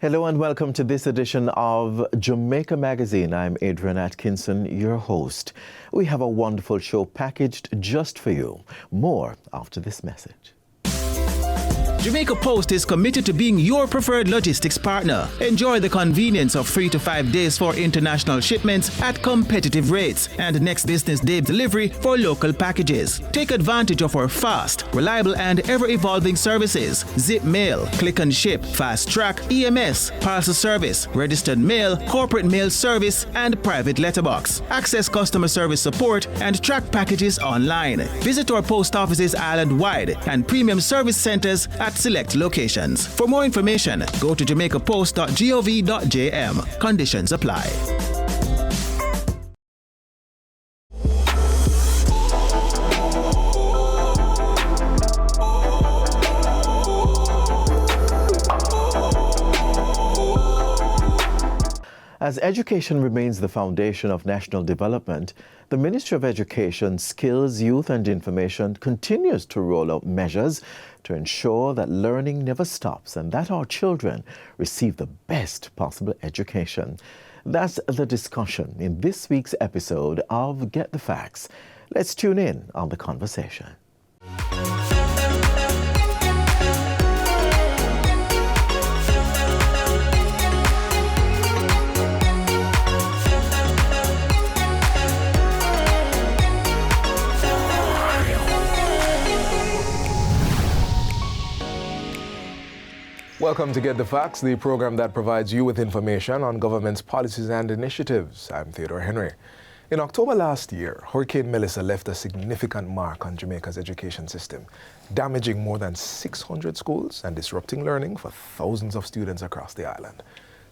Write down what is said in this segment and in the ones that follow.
Hello and welcome to this edition of Jamaica Magazine. I'm Adrian Atkinson, your host. We have a wonderful show packaged just for you. More after this message. Jamaica Post is committed to being your preferred logistics partner. Enjoy the convenience of 3 to 5 days for international shipments at competitive rates and next business day delivery for local packages. Take advantage of our fast, reliable and ever-evolving services: zip mail, click and ship, fast track, EMS, parcel service, registered mail, corporate mail service and private letterbox. Access customer service support and track packages online. Visit our post offices island-wide and premium service centers at select locations. For more information, go to jamaicapost.gov.jm. Conditions apply. As education remains the foundation of national development, the Ministry of Education, Skills, Youth and Information continues to roll out measures to ensure that learning never stops and that our children receive the best possible education. That's the discussion in this week's episode of Get the Facts. Let's tune in on the conversation. Welcome to Get the Facts, the program that provides you with information on government's policies and initiatives. I'm Theodore Henry. In October last year, Hurricane Melissa left a significant mark on Jamaica's education system, damaging more than 600 schools and disrupting learning for thousands of students across the island.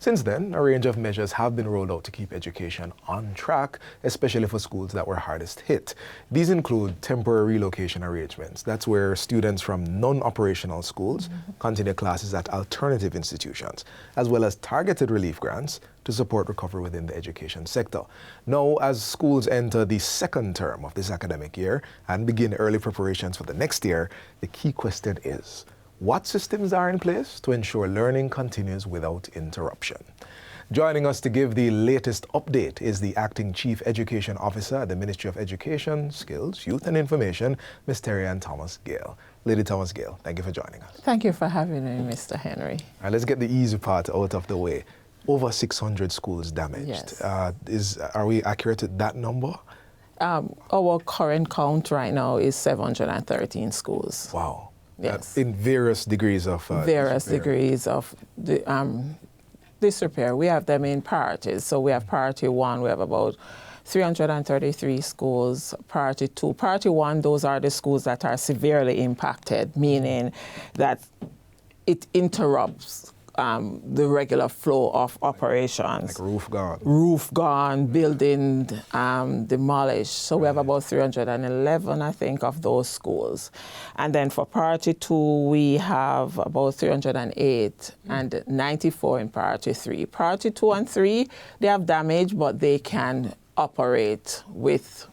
Since then, a range of measures have been rolled out to keep education on track, especially for schools that were hardest hit. These include temporary relocation arrangements. That's where students from non-operational schools continue classes at alternative institutions, as well as targeted relief grants to support recovery within the education sector. Now, as schools enter the second term of this academic year and begin early preparations for the next year, the key question is, what systems are in place to ensure learning continues without interruption? Joining us to give the latest update is the Acting Chief Education Officer at the Ministry of Education, Skills, Youth and Information, Ms. Terry-Ann Thomas-Gale. Lady Thomas-Gale, thank you for joining us. Thank you for having me, Mr. Henry. All right, let's get the easy part out of the way. Over 600 schools damaged. Yes. Are we accurate at that number? Our current count right now is 713 schools. Wow. Yes. In various degrees of disrepair. We have them in priorities. So we have priority 1, we have about 333 schools. Priority 2, priority 1, those are the schools that are severely impacted, meaning that it interrupts the regular flow of operations. Like roof gone. Roof gone, building demolished. So we have about 311, I think, of those schools. And then for priority 2, we have about 308 and 94 in priority 3. Priority 2 and 3, they have damage, but they can operate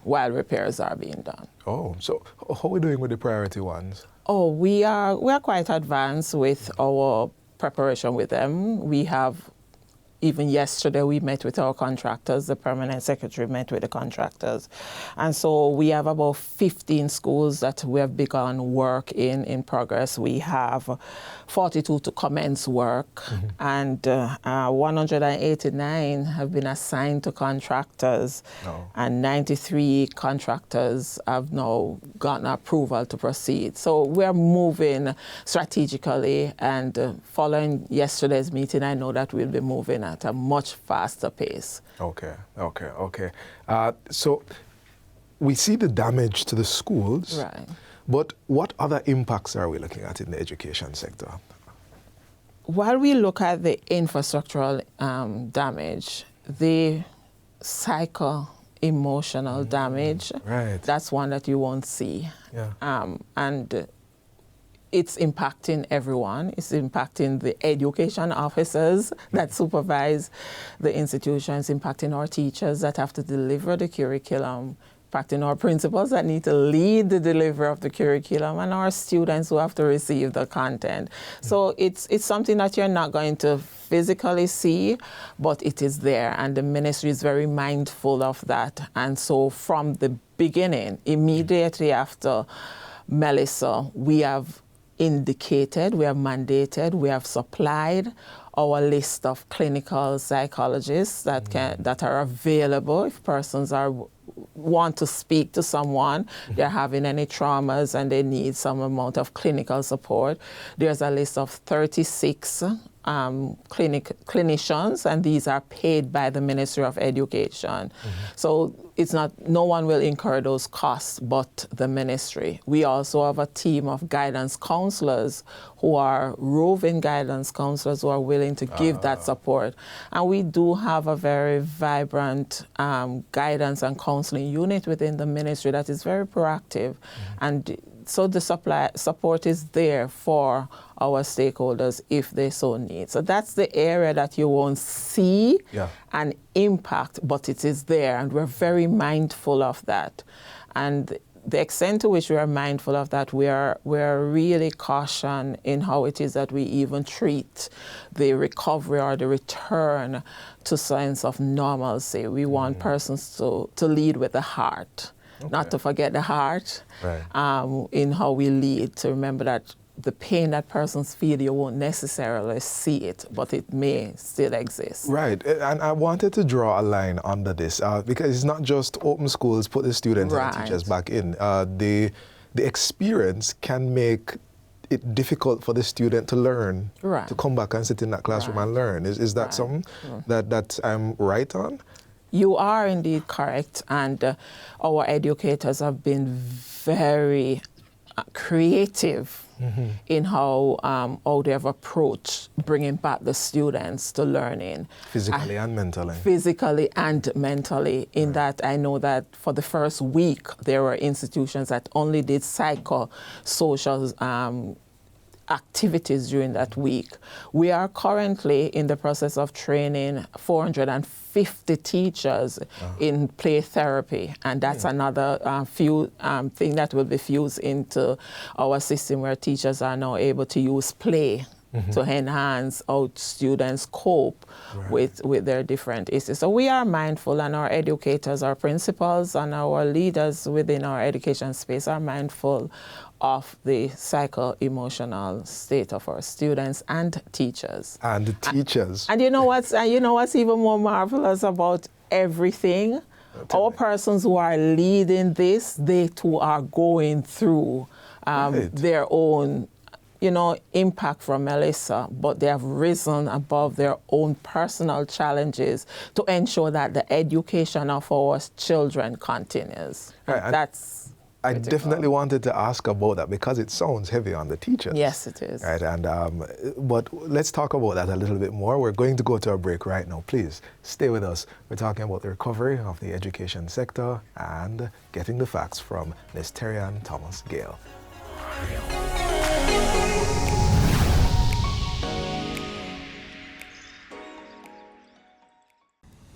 while repairs are being done. Oh, so how are we doing with the priority ones? Oh, we are quite advanced with our preparation with them. We have, even yesterday, we met with our contractors. The permanent secretary met with the contractors. And so we have about 15 schools that we have begun work in progress. We have 42 to commence work, and 189 have been assigned to contractors, and 93 contractors have now gotten approval to proceed. So we're moving strategically, and following yesterday's meeting, I know that we'll be moving at a much faster pace. Okay. So we see the damage to the schools. Right. But what other impacts are we looking at in the education sector? While we look at the infrastructural damage, the psycho-emotional damage, that's one that you won't see. And it's impacting everyone. It's impacting the education officers that supervise the institutions, impacting our teachers that have to deliver the curriculum, impacting our principals that need to lead the delivery of the curriculum and our students who have to receive the content. So it's something that you're not going to physically see, but it is there, and the ministry is very mindful of that. And so from the beginning, immediately after Melissa, we have indicated, we have mandated, we have supplied our list of clinical psychologists that are available if persons want to speak to someone, they're having any traumas and they need some amount of clinical support. There's a list of 36 clinicians, and these are paid by the Ministry of Education. So it's not, no one will incur those costs but the ministry. We also have a team of guidance counselors who are roving guidance counselors who are willing to give that support. And we do have a very vibrant guidance and counseling unit within the ministry that is very proactive. And so the support is there for our stakeholders if they so need. So that's the area that you won't see an impact, but it is there, and we're very mindful of that. And the extent to which we are mindful of that, we are really cautious in how it is that we even treat the recovery or the return to sense of normalcy. We want persons to lead with the heart. Not to forget the heart in how we lead, to remember that the pain that persons feel, you won't necessarily see it, but it may still exist. Right, and I wanted to draw a line under this because it's not just open schools put the students and the teachers back in. The experience can make it difficult for the student to learn, to come back and sit in that classroom and learn. Is that something that I'm right on? You are indeed correct, and our educators have been very creative in how they have approached bringing back the students to learning. Physically and mentally. Physically and mentally, in that I know that for the first week, there were institutions that only did psychosocial activities during that week. We are currently in the process of training 450 teachers in play therapy, and that's another thing that will be fused into our system, where teachers are now able to use play to enhance how students cope with their different issues. So we are mindful, and our educators, our principals, and our leaders within our education space are mindful of the psycho-emotional state of our students and teachers. And teachers. And you know what's even more marvelous about everything? Our persons who are leading this, they too are going through their own impact from Melissa, but they have risen above their own personal challenges to ensure that the education of our children continues. I definitely wanted to ask about that because it sounds heavy on the teachers. Yes, it is. Right, and but let's talk about that a little bit more. We're going to go to a break right now. Please stay with us. We're talking about the recovery of the education sector and getting the facts from Ms. Terry-Ann Thomas-Gale.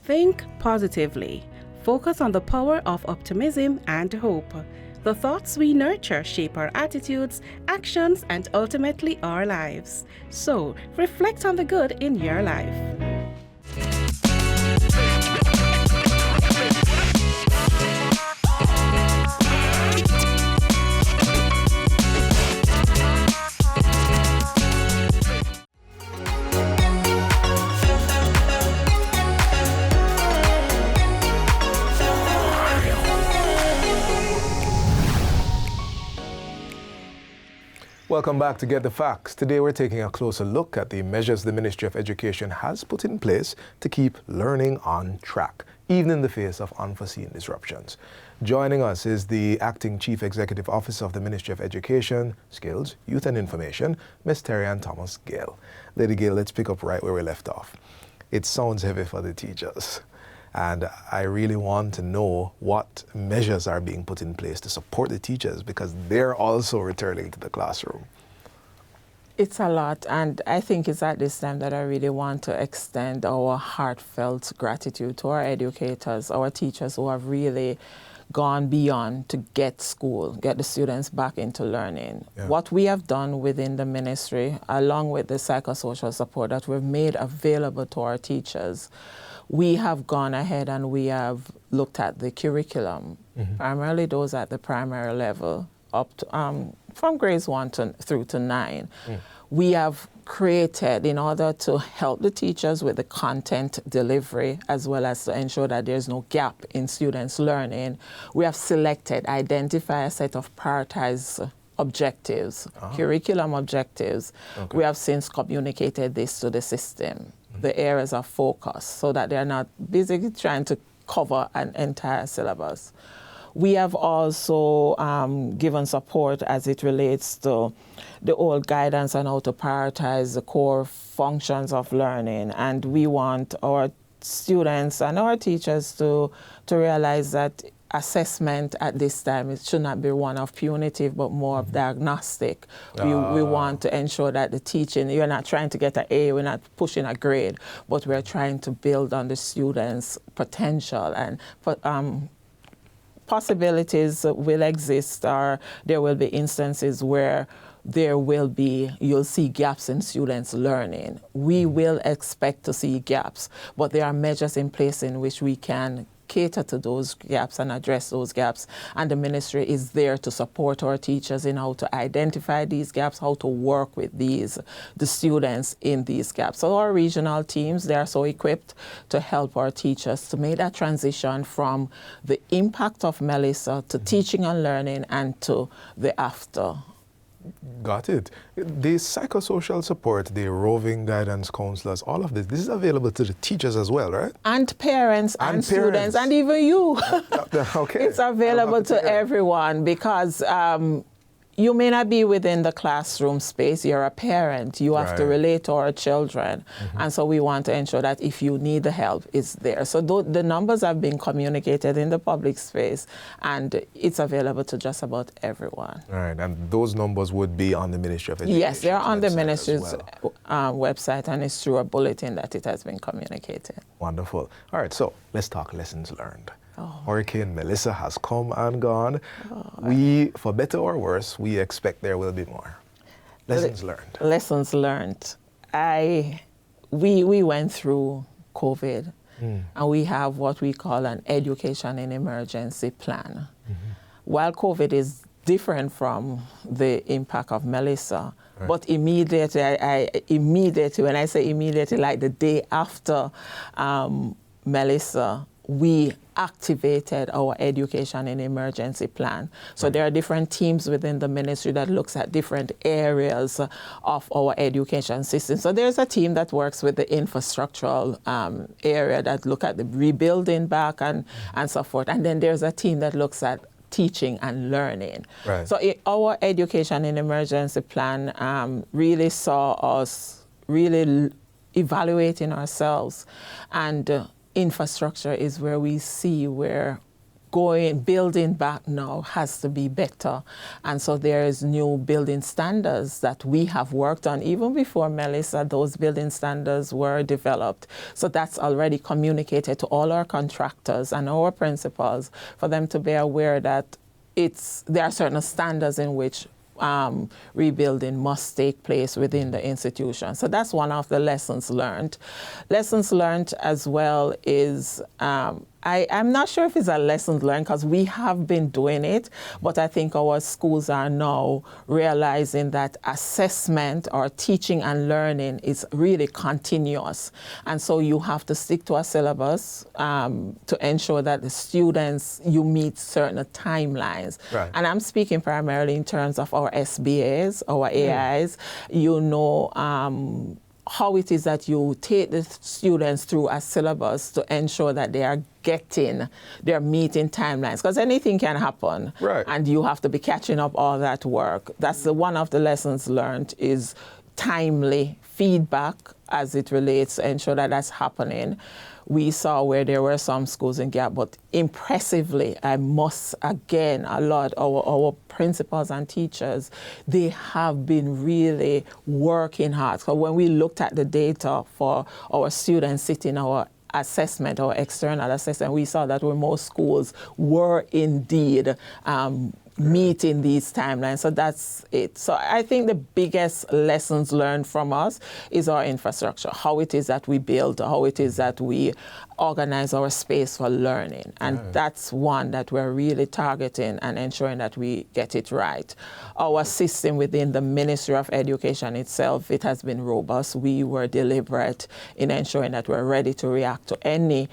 Think positively. Focus on the power of optimism and hope. The thoughts we nurture shape our attitudes, actions, and ultimately our lives. So, reflect on the good in your life. Welcome back to Get the Facts. Today we're taking a closer look at the measures the Ministry of Education has put in place to keep learning on track, even in the face of unforeseen disruptions. Joining us is the Acting Chief Executive Officer of the Ministry of Education, Skills, Youth and Information, Ms. Terry-Ann Thomas-Gale. Lady Gale, let's pick up right where we left off. It sounds heavy for the teachers, and I really want to know what measures are being put in place to support the teachers, because they're also returning to the classroom. It's a lot, and I think it's at this time that I really want to extend our heartfelt gratitude to our educators, our teachers who have really gone beyond to get the students back into learning. Yeah. What we have done within the ministry, along with the psychosocial support that we've made available to our teachers, we have gone ahead and we have looked at the curriculum, primarily those at the primary level, up to, from grades 1 through to 9. We have created, in order to help the teachers with the content delivery, as well as to ensure that there's no gap in students' learning, we have identified a set of prioritized objectives, curriculum objectives. Okay. We have since communicated this to the system, the areas of focus, so that they're not busy trying to cover an entire syllabus. We have also given support as it relates to the old guidance on how to prioritize the core functions of learning. And we want our students and our teachers to realize that assessment at this time, it should not be one of punitive, but more of diagnostic. We want to ensure that the teaching, you're not trying to get an A, we're not pushing a grade, but we're trying to build on the students' potential. And possibilities will exist, or there will be instances where you'll see gaps in students' learning. We will expect to see gaps, but there are measures in place in which we can cater to those gaps and address those gaps. And the ministry is there to support our teachers in how to identify these gaps, how to work with the students in these gaps. So our regional teams, they are so equipped to help our teachers to make that transition from the impact of Melissa to teaching and learning and to the after. Got it. The psychosocial support, the roving guidance counselors, all of this is available to the teachers as well, right? And parents and students and even you. Okay. It's available to everyone because you may not be within the classroom space. You're a parent. You have to relate to our children. And so we want to ensure that if you need the help, it's there. So the numbers have been communicated in the public space, and it's available to just about everyone. All right. And those numbers would be on the Ministry of Education? Yes, they're on the ministry's website, and it's through a bulletin that it has been communicated. Wonderful. All right. So let's talk lessons learned. Hurricane Melissa has come and gone. For better or worse, we expect there will be more. Lessons learned. Lessons learned. We went through COVID, and we have what we call an education in emergency plan. While COVID is different from the impact of Melissa, but immediately, when I say immediately, like the day after Melissa, we activated our education in emergency plan. So there are different teams within the ministry that looks at different areas of our education system. So there's a team that works with the infrastructural area that look at the rebuilding back and so forth. And then there's a team that looks at teaching and learning. Right. So our education in emergency plan really saw us really evaluating ourselves, and infrastructure is where we see where building back now has to be better. And so there is new building standards that we have worked on. Even before Melissa, those building standards were developed. So that's already communicated to all our contractors and our principals for them to be aware that there are certain standards in which rebuilding must take place within the institution. So that's one of the lessons learned. Lessons learned as well is, I'm not sure if it's a lesson learned because we have been doing it, but I think our schools are now realizing that assessment or teaching and learning is really continuous. And so you have to stick to a syllabus to ensure that the students, you meet certain timelines. Right. And I'm speaking primarily in terms of our SBAs, our AIs, how it is that you take the students through a syllabus to ensure that they are meeting timelines, because anything can happen, and you have to be catching up all that work. That's one of the lessons learned, is timely feedback as it relates to ensure that that's happening. we saw where there were some schools in gap, but impressively, I must again allude our principals and teachers, they have been really working hard. So when we looked at the data for our students sitting our assessment or external assessment, we saw that most schools were indeed meeting these timelines. So that's it. So I think the biggest lessons learned from us is our infrastructure, how it is that we build, how it is that we organize our space for learning. And that's one that we're really targeting and ensuring that we get it right. Our system within the Ministry of Education itself, it has been robust. We were deliberate in ensuring that we're ready to react to any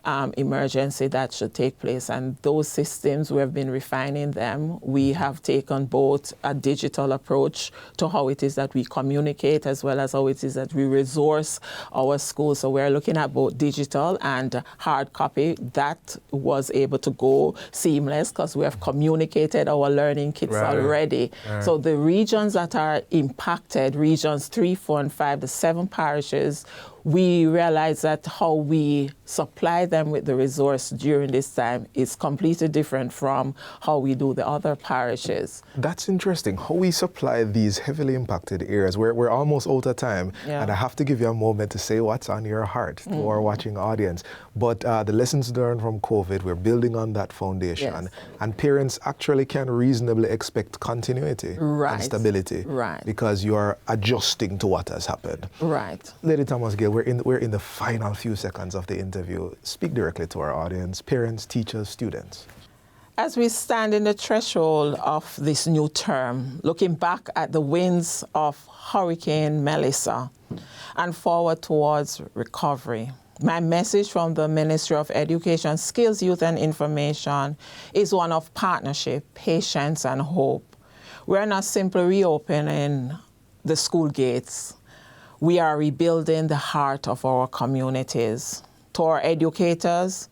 emergency that should take place. And those systems, we have been refining them. We have taken both a digital approach to how it is that we communicate as well as how it is that we resource our schools. So we're looking at both digital and hard copy. That was able to go seamless because we have communicated our learning kits already. So the regions that are impacted, regions 3, 4, and 5, the 7 parishes, we realize that how we supply them with the resource during this time is completely different from how we do the other parishes. That's interesting, how we supply these heavily impacted areas. We're almost out of time, and I have to give you a moment to say what's on your heart to our watching audience. But the lessons learned from COVID, we're building on that foundation, and parents actually can reasonably expect continuity and stability because you are adjusting to what has happened. Lady Thomas Gale, we're in the final few seconds of the interview. Speak directly to our audience, parents, teachers, students. As we stand in the threshold of this new term, looking back at the winds of Hurricane Melissa and forward towards recovery, my message from the Ministry of Education, Skills, Youth and Information is one of partnership, patience and hope. We're not simply reopening the school gates. We are rebuilding the heart of our communities. To our educators,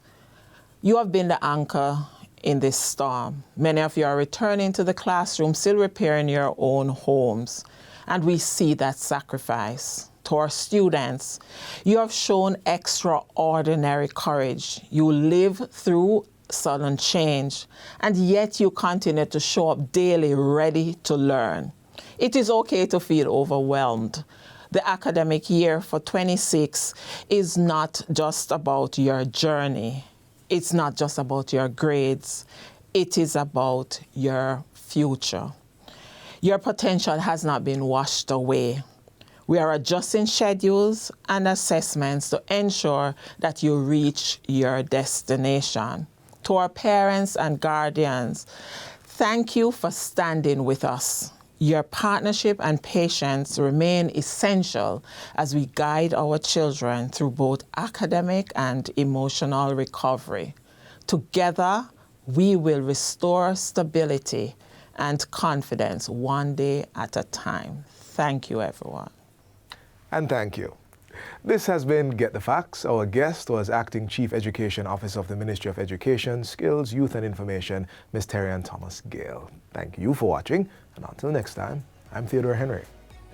you have been the anchor in this storm. Many of you are returning to the classroom, still repairing your own homes, and we see that sacrifice. To our students, you have shown extraordinary courage. You live through sudden change, and yet you continue to show up daily ready to learn. It is okay to feel overwhelmed. The academic year for 26 is not just about your journey. It's not just about your grades. It is about your future. Your potential has not been washed away. We are adjusting schedules and assessments to ensure that you reach your destination. To our parents and guardians, thank you for standing with us. Your partnership and patience remain essential as we guide our children through both academic and emotional recovery. Together, we will restore stability and confidence one day at a time. Thank you, everyone. And thank you. This has been Get the Facts. Our guest was Acting Chief Education Officer of the Ministry of Education, Skills, Youth and Information, Ms. Terry-Ann Thomas Gale. Thank you for watching, and until next time, I'm Theodore Henry.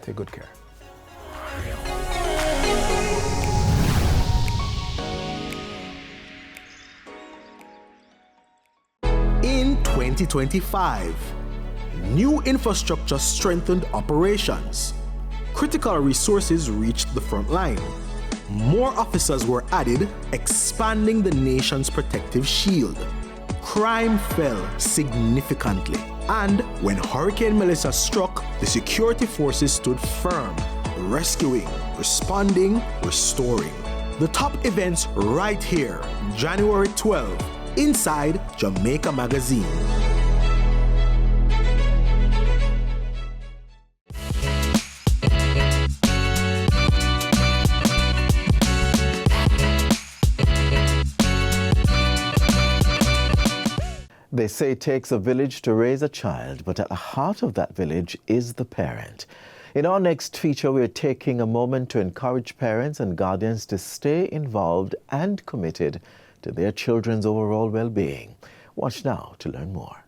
Take good care. In 2025, new infrastructure strengthened operations. Critical resources reached the front line. More officers were added, expanding the nation's protective shield. Crime fell significantly. And when Hurricane Melissa struck, the security forces stood firm, rescuing, responding, restoring. The top events right here, January 12, inside Jamaica Magazine. They say it takes a village to raise a child, but at the heart of that village is the parent. In our next feature, we're taking a moment to encourage parents and guardians to stay involved and committed to their children's overall well-being. Watch now to learn more.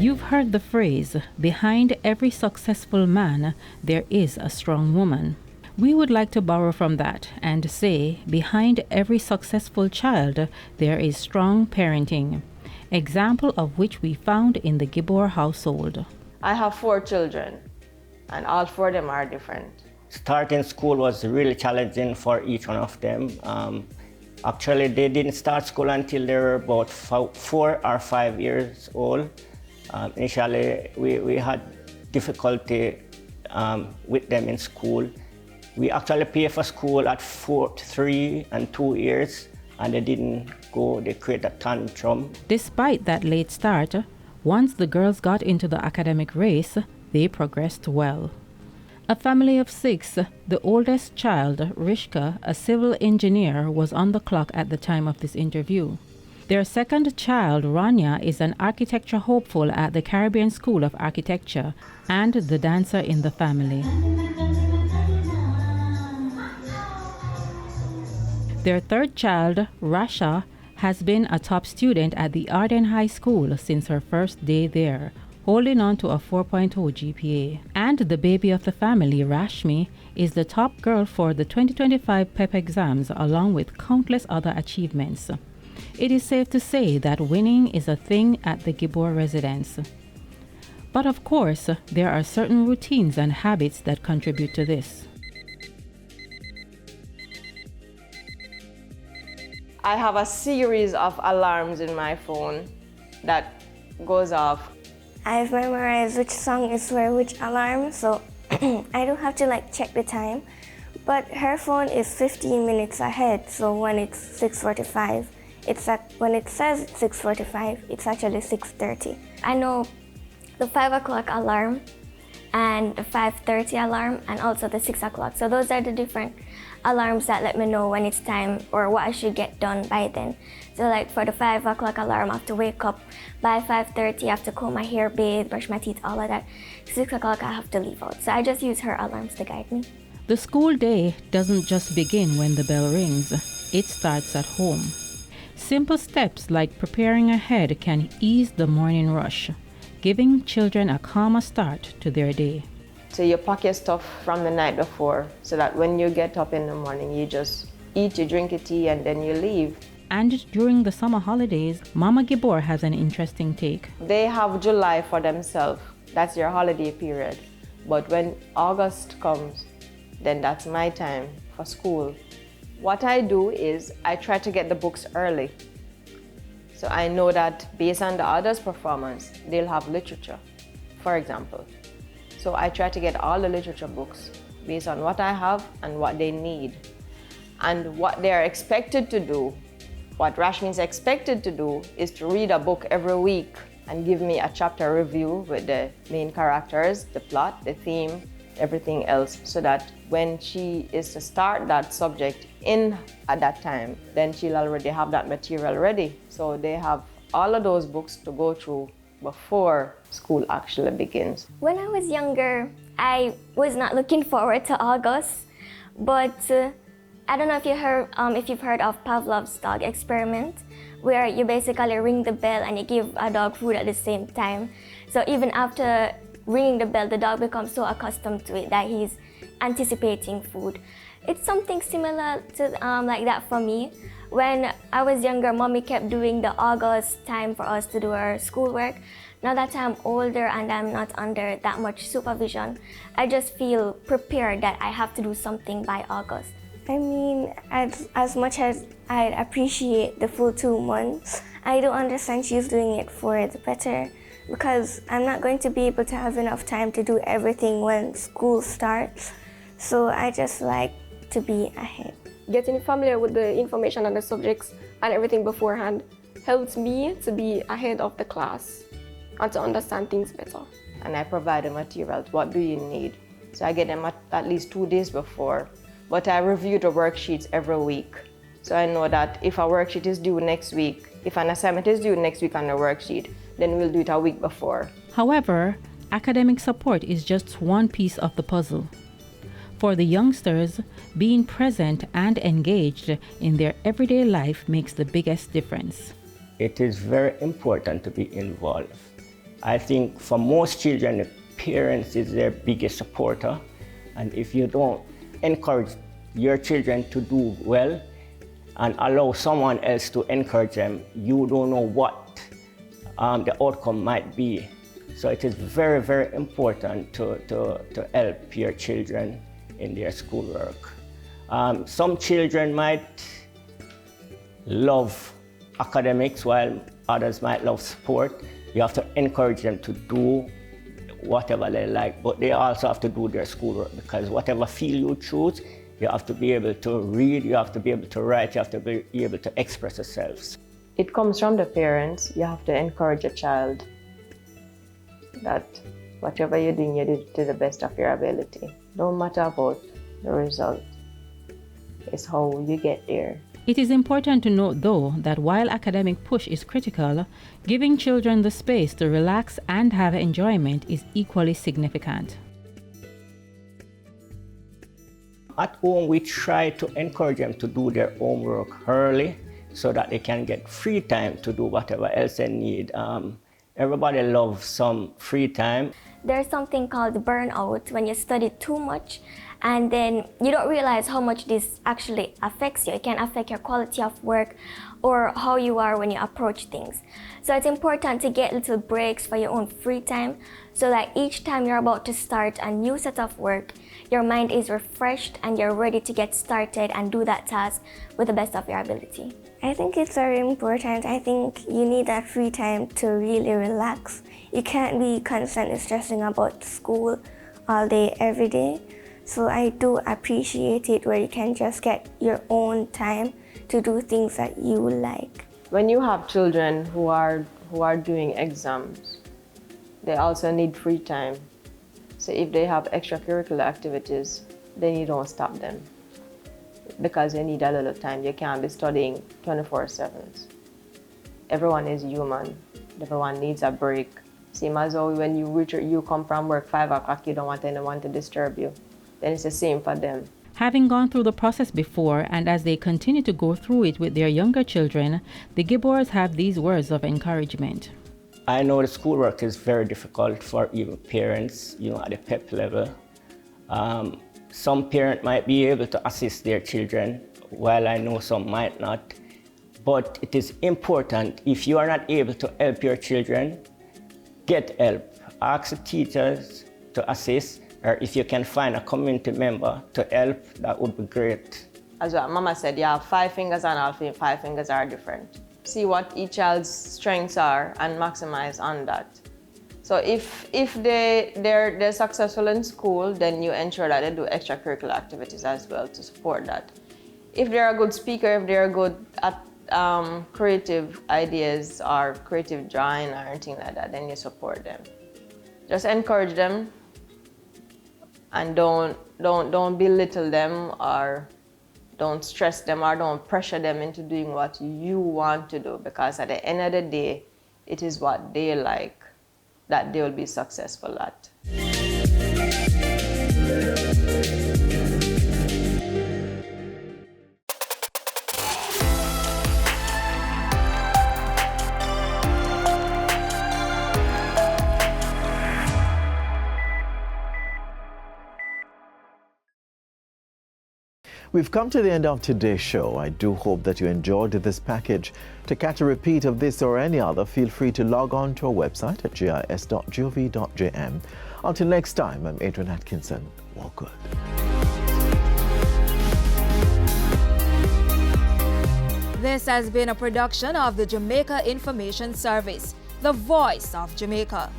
You've heard the phrase, behind every successful man, there is a strong woman. We would like to borrow from that and say, behind every successful child, there is strong parenting. Example of which we found in the Gibor household. I have 4 children, and all 4 of them are different. Starting school was really challenging for each one of them. Actually, they didn't start school until they were about 4 or 5 years old. Initially, we had difficulty with them in school. We actually pay for school at 3 and 2 years, and they didn't go, they create a tantrum. Despite that late start, once the girls got into the academic race, they progressed well. A family of 6, the oldest child, Rishka, a civil engineer, was on the clock at the time of this interview. Their second child, Rania, is an architecture hopeful at the Caribbean School of Architecture and the dancer in the family. Their third child, Rasha, has been a top student at the Arden High School since her first day there, holding on to a 4.0 GPA. And the baby of the family, Rashmi, is the top girl for the 2025 PEP exams along with countless other achievements. It is safe to say that winning is a thing at the Gibor residence. But of course, there are certain routines and habits that contribute to this. I have a series of alarms in my phone that goes off. I've memorized which song is for which alarm, so I don't have to check the time. But her phone is 15 minutes ahead, so when it's 6:45, when it says 6:45, it's actually 6:30. I know the 5 o'clock alarm and the 5:30 alarm and also the 6 o'clock. So those are the different alarms that let me know when it's time or what I should get done by then. So for the 5 o'clock alarm, I have to wake up by 5:30, I have to comb my hair, bathe, brush my teeth, all of that. 6 o'clock, I have to leave out. So I just use her alarms to guide me. The school day doesn't just begin when the bell rings. It starts at home. Simple steps like preparing ahead can ease the morning rush, giving children a calmer start to their day. So you pack your stuff from the night before so that when you get up in the morning, you just eat, you drink your tea, and then you leave. And during the summer holidays, Mama Gibor has an interesting take. They have July for themselves. That's their holiday period. But when August comes, then that's my time for school. What I do is I try to get the books early. So I know that based on the others' performance, they'll have literature, for example. So I try to get all the literature books based on what I have and what they need. And what they're expected to do, what Rashmi is expected to do, is to read a book every week and give me a chapter review with the main characters, the plot, the theme, everything else, so that when she is to start that subject in at that time, then she'll already have that material ready. So they have all of those books to go through before school actually begins. When I was younger, I was not looking forward to August, but I don't know if you've heard of Pavlov's dog experiment, where you basically ring the bell and you give a dog food at the same time. So even after ringing the bell, the dog becomes so accustomed to it that he's anticipating food. It's something similar to like that for me. When I was younger, Mommy kept doing the August time for us to do our schoolwork. Now that I'm older and I'm not under that much supervision, I just feel prepared that I have to do something by August. I mean, as much as I appreciate the full 2 months, I don't understand she's doing it for the better, because I'm not going to be able to have enough time to do everything when school starts. So I just like to be ahead. Getting familiar with the information and the subjects and everything beforehand helps me to be ahead of the class and to understand things better. And I provide the materials. What do you need? So I get them at least 2 days before. But I review the worksheets every week. So I know that if a worksheet is due next week, if an assignment is due next week on the worksheet, then we'll do it a week before. However, academic support is just one piece of the puzzle. For the youngsters, being present and engaged in their everyday life makes the biggest difference. It is very important to be involved. I think for most children, the parents is their biggest supporter. And if you don't encourage your children to do well and allow someone else to encourage them, you don't know what the outcome might be. So it is very, very important to help your children in their schoolwork. Some children might love academics while others might love sport. You have to encourage them to do whatever they like, but they also have to do their schoolwork, because whatever field you choose, you have to be able to read, you have to be able to write, you have to be able to express yourselves. It comes from the parents. You have to encourage a child that whatever you're doing, you do it to the best of your ability. No matter about the result, it's how you get there. It is important to note, though, that while academic push is critical, giving children the space to relax and have enjoyment is equally significant. At home, we try to encourage them to do their homework early so that they can get free time to do whatever else they need. Everybody loves some free time. There's something called burnout when you study too much and then you don't realize how much this actually affects you. It can affect your quality of work or how you are when you approach things. So it's important to get little breaks for your own free time so that each time you're about to start a new set of work, your mind is refreshed and you're ready to get started and do that task with the best of your ability. I think it's very important. I think you need that free time to really relax. You can't be constantly stressing about school all day, every day. So I do appreciate it where you can just get your own time to do things that you like. When you have children who are doing exams, they also need free time. So if they have extracurricular activities, then you don't stop them, because you need a little time. You can't be studying 24/7. Everyone is human. Everyone needs a break. Same as how when you come from work 5 o'clock, you don't want anyone to disturb you. Then it's the same for them. Having gone through the process before, and as they continue to go through it with their younger children, the Gibbors have these words of encouragement. I know the schoolwork is very difficult for even parents, at the PEP level. Some parent might be able to assist their children, while I know some might not. But it is important, if you are not able to help your children, get help. Ask the teachers to assist, or if you can find a community member to help, that would be great. As what Mama said, you have 5 fingers and all 5 fingers are different. See what each child's strengths are and maximize on that. So if they're successful in school, then you ensure that they do extracurricular activities as well to support that. If they're a good speaker, if they're good at creative ideas or creative drawing or anything like that, then you support them. Just encourage them and don't belittle them or don't stress them or don't pressure them into doing what you want to do, because at the end of the day, it is what they like that they will be successful at. We've come to the end of today's show. I do hope that you enjoyed this package. To catch a repeat of this or any other, feel free to log on to our website at jis.gov.jm. Until next time, I'm Adrian Atkinson. Walk good. This has been a production of the Jamaica Information Service, the voice of Jamaica.